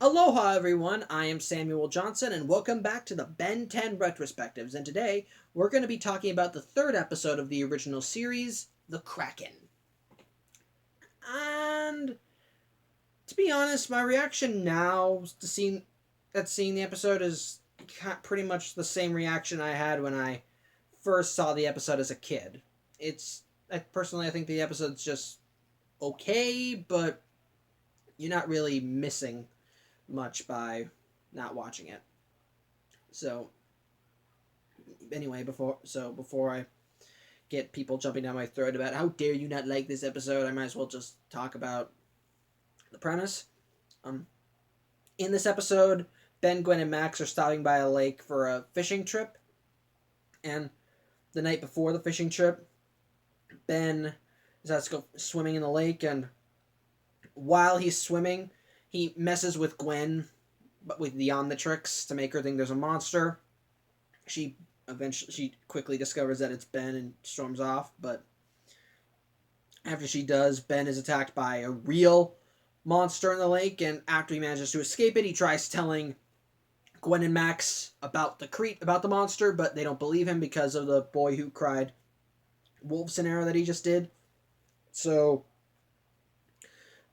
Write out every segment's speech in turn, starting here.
Aloha everyone, I am Samuel Johnson and welcome back to the Ben 10 Retrospectives, and today we're going to be talking about the third episode of the original series, The Krakken. And to be honest, my reaction now to seeing the episode is pretty much the same reaction I had when I first saw the episode as a kid. I think the episode's just okay, but you're not really missing much by not watching it. So anyway, before I get people jumping down my throat about how dare you not like this episode, I might as well just talk about the premise. In this episode, Ben, Gwen, and Max are stopping by a lake for a fishing trip, and the night before the fishing trip, Ben decides to go swimming in the lake, and while he's swimming, he messes with Gwen, but with the Omnitrix to make her think there's a monster. She quickly discovers that it's Ben and storms off, but after she does, Ben is attacked by a real monster in the lake, and after he manages to escape it, he tries telling Gwen and Max about the monster, but they don't believe him because of the boy who cried wolf scenario that he just did. So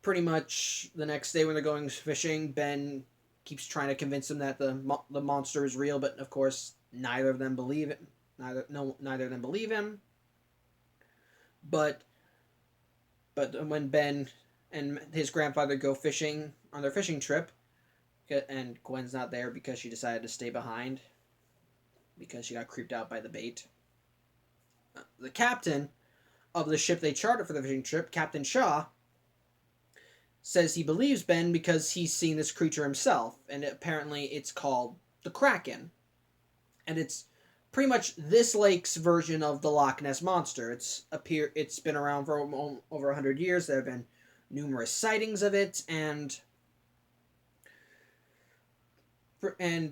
pretty much the next day when they're going fishing, Ben keeps trying to convince them that the monster is real, but of course neither of them believe it. Neither of them believe him. But when Ben and his grandfather go fishing on their fishing trip, and Gwen's not there because she decided to stay behind because she got creeped out by the bait. The captain of the ship they chartered for the fishing trip, Captain Shaw, says he believes Ben because he's seen this creature himself, and apparently it's called the Krakken. And it's pretty much this lake's version of the Loch Ness Monster. It's been around for over 100 years. There have been numerous sightings of it, and its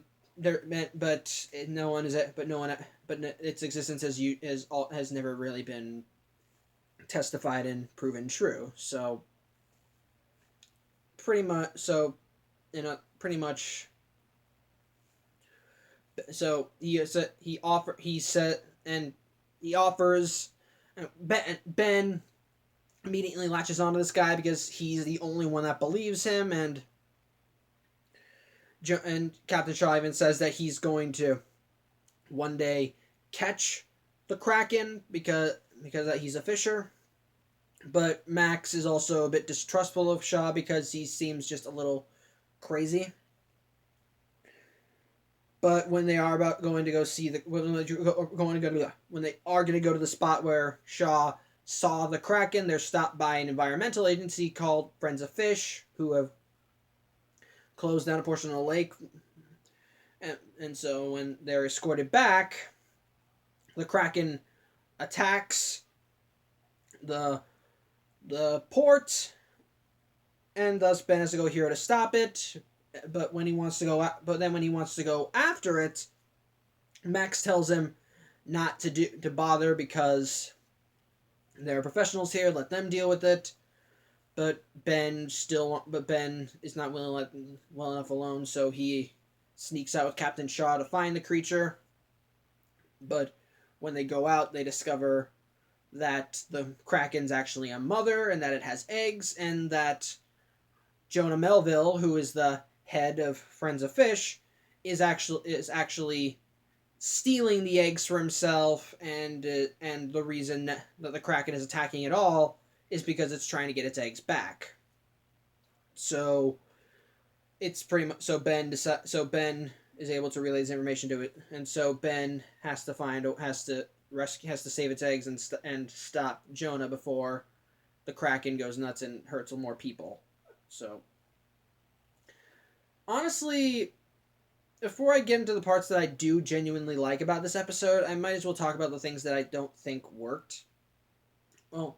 existence has never really been testified and proven true. So pretty much so he offers. Ben immediately latches onto this guy because he's the only one that believes him, and Captain Shaw even says that he's going to one day catch the Kraken because he's a fisher. But Max is also a bit distrustful of Shaw because he seems just a little crazy. But when they are going to go to the spot where Shaw saw the Kraken, they're stopped by an environmental agency called Friends of Fish, who have closed down a portion of the lake. And so when they're escorted back, the Kraken attacks the port, and thus Ben has to go here to stop it. But when he wants to go after it, Max tells him not to bother because there are professionals here. Let them deal with it. But Ben is not willing to let them well enough alone, so he sneaks out with Captain Shaw to find the creature. But when they go out, they discover that the Kraken's actually a mother, and that it has eggs, and that Jonah Melville, who is the head of Friends of Fish, is actually stealing the eggs for himself, and the reason that the Kraken is attacking it all is because it's trying to get its eggs back. So it's pretty much Ben is able to relay his information to it, and so Ben has to save its eggs and stop Jonah before the Kraken goes nuts and hurts more people. So honestly, before I get into the parts that I do genuinely like about this episode, I might as well talk about the things that I don't think worked. One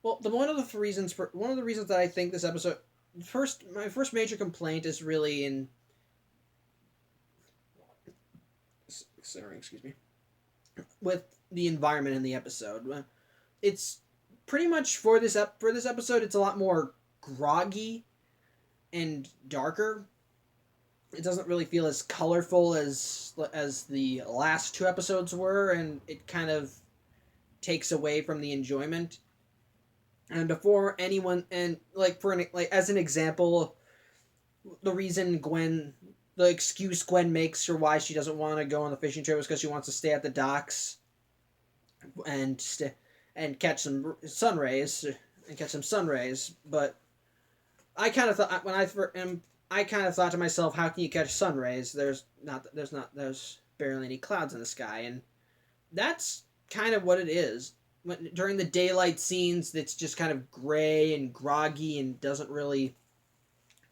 of the reasons that I think this episode, my first major complaint is really in. Sorry, excuse me. With the environment in the episode, it's pretty much for this episode. It's a lot more groggy and darker. it doesn't really feel as colorful as the last two episodes were, and it kind of takes away from the enjoyment. And before anyone, and like for an like as an example, the reason Gwen, the excuse Gwen makes for why she doesn't want to go on the fishing trip is because she wants to stay at the docks and and catch some sun rays But I kind of thought when I kind of thought to myself, how can you catch sun rays? There's barely any clouds in the sky, and that's kind of what it is. During the daylight scenes, it's just kind of gray and groggy and doesn't really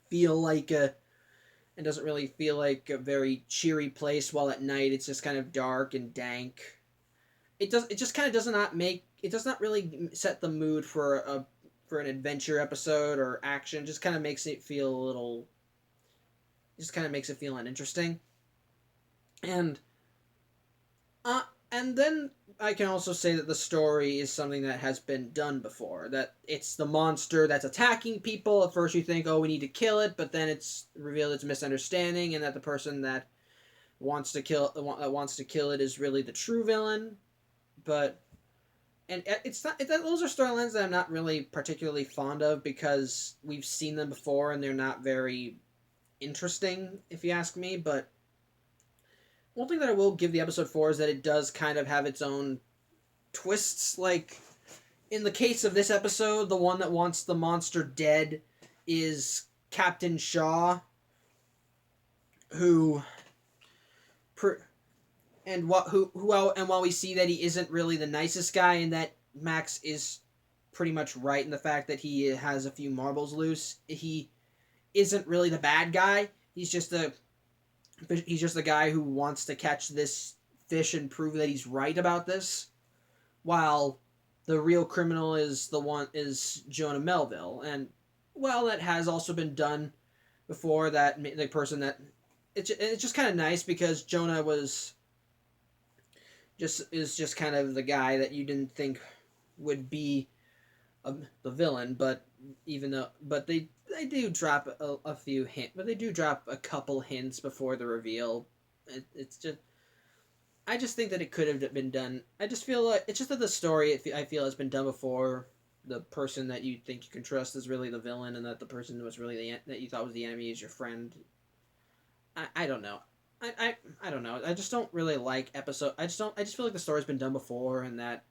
feel like a very cheery place. While at night, it's just kind of dark and dank. It just kind of does not really set the mood for an adventure episode or action. It just kind of makes it feel a little. Just kind of makes it feel uninteresting. And and then I can also say that the story is something that has been done before. That it's the monster that's attacking people. At first you think, oh, we need to kill it, but then it's revealed it's a misunderstanding, and that the person that wants to kill it is really the true villain. But and it's not those are storylines that I'm not really particularly fond of because we've seen them before and they're not very interesting, if you ask me. But one thing that I will give the episode for is that it does kind of have its own twists. Like, in the case of this episode, the one that wants the monster dead is Captain Shaw, who while we see that he isn't really the nicest guy, and that Max is pretty much right in the fact that he has a few marbles loose, he isn't really the bad guy. He's just a guy who wants to catch this fish and prove that he's right about this, while the real criminal is Jonah Melville. And well, that has also been done before. That the person that it's just kind of nice because Jonah is just kind of the guy that you didn't think would be the villain, but they do drop a few hints, but they do drop a couple hints before the reveal. It's just, I just think that it could have been done. I just feel like it's just that the story I feel has been done before. The person that you think you can trust is really the villain, and that the person was really that you thought was the enemy is your friend. I don't know. I don't know. I just don't really like episode. I just feel like the story's been done before, and that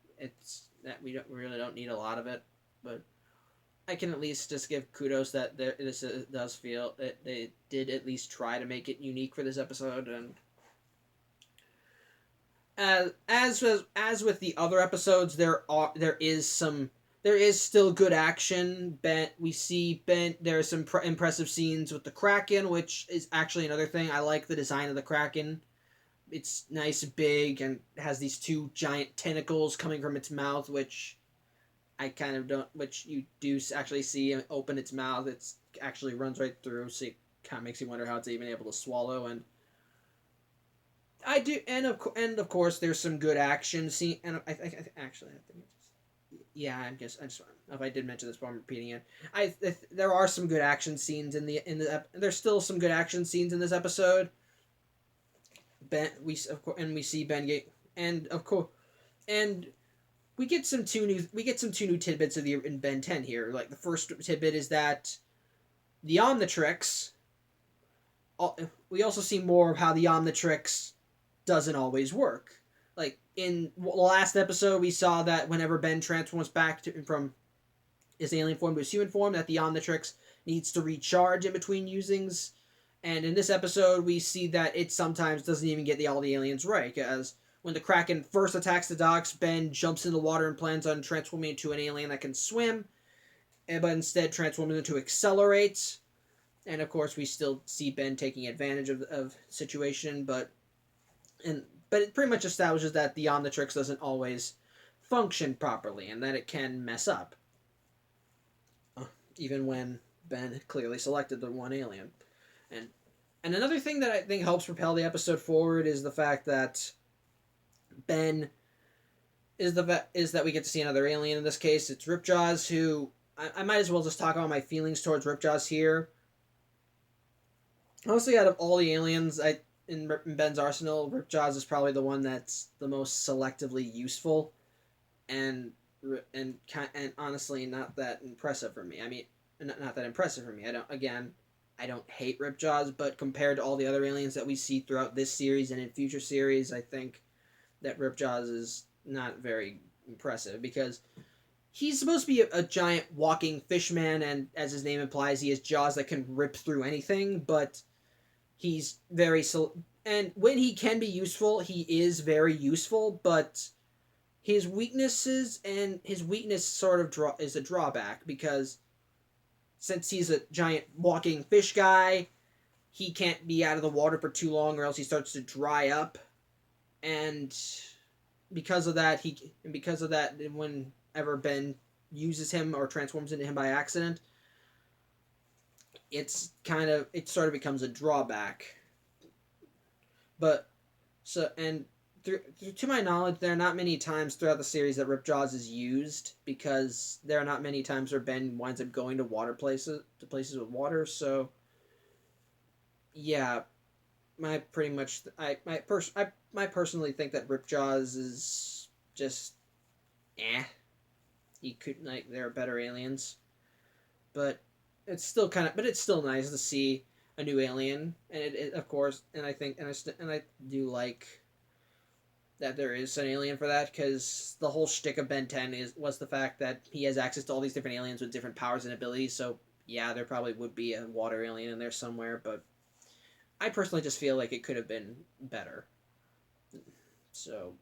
we really don't need a lot of it. But I can at least just give kudos that this does feel that they did at least try to make it unique for this episode. And as with the other episodes, there is still good action. There are some impressive scenes with the Krakken, which is actually another thing. I like the design of the Kraken. It's nice, big, and has these two giant tentacles coming from its mouth, which I kind of don't. Which you do actually see open its mouth. It actually runs right through, so it kind of makes you wonder how it's even able to swallow. And I do, and of course, there's some good action scene. And I actually have to. Yeah, I just if I did mention this, but I'm repeating it. There are some good action scenes there's still some good action scenes in this episode. We see Ben get, and of course, and we get some two new tidbits in Ben 10 here. Like, the first tidbit is that the Omnitrix. We also see more of how the Omnitrix doesn't always work. Like, in the last episode, we saw that whenever Ben transforms back from his alien form to his human form, that the Omnitrix needs to recharge in between usings. And in this episode, we see that it sometimes doesn't even get all the aliens right. As when the Kraken first attacks the docks, Ben jumps in the water and plans on transforming into an alien that can swim, but instead transforms into Accelerate. And of course, we still see Ben taking advantage of the situation, but it pretty much establishes that the Omnitrix doesn't always function properly, and that it can mess up. Even when Ben clearly selected the one alien. And another thing that I think helps propel the episode forward is the fact that Ben is that we get to see another alien. In this case, it's Ripjaws, who I might as well just talk about my feelings towards Ripjaws here. Honestly, out of all the aliens in Ben's arsenal, Ripjaws is probably the one that's the most selectively useful, and and honestly not that impressive for me. I mean, not that impressive for me. I don't hate Ripjaws, but compared to all the other aliens that we see throughout this series and in future series, I think that Ripjaws is not very impressive because he's supposed to be a giant walking fishman, and as his name implies, he has jaws that can rip through anything. But he's and when he can be useful, he is very useful. But his weakness sort of is a drawback because since he's a giant walking fish guy, he can't be out of the water for too long, or else he starts to dry up, and because of that, whenever Ben uses him or transforms into him by accident, it sort of becomes a drawback. But so and to my knowledge, there are not many times throughout the series that Ripjaws is used because there are not many times where Ben winds up going to places with water. So yeah, my pretty much I personally think that Ripjaws is just he could like there are better aliens, but it's still nice to see a new alien, and of course, and I think and I do like that there is an alien for that because the whole shtick of Ben 10 was the fact that he has access to all these different aliens with different powers and abilities. So yeah, there probably would be a water alien in there somewhere, but I personally just feel like it could have been better. So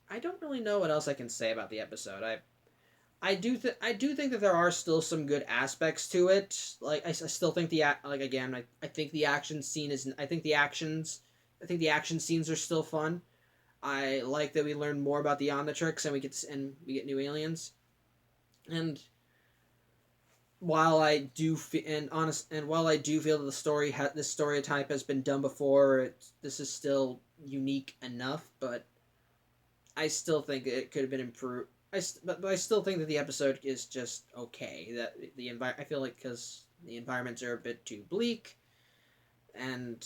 I don't really know what else I can say about the episode. I do think that there are still some good aspects to it. Like I still think like again I think the action scene is I think the action scenes are still fun. I like that we learn more about the Omnitrix and we get new aliens. And while I do feel that this story type has been done before, this is still unique enough. But I still think it could have been improved. But I still think that the episode is just okay. That I feel like because the environments are a bit too bleak, and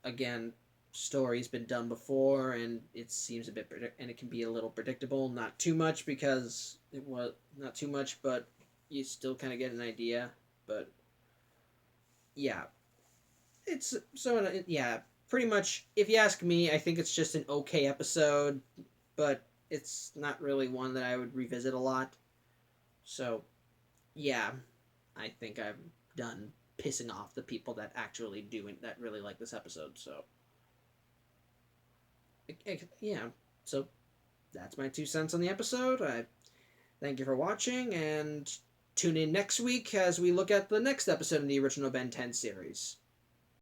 again, story's been done before, and it seems and it can be a little predictable. Not too much because it was not too much, but you still kind of get an idea. But yeah, it's so yeah. Pretty much, if you ask me, I think it's just an okay episode, but it's not really one that I would revisit a lot. So, yeah, I think I'm done pissing off the people that actually that really like this episode. So, yeah. So, that's my 2 cents on the episode. I thank you for watching and tune in next week as we look at the next episode in the original Ben 10 series.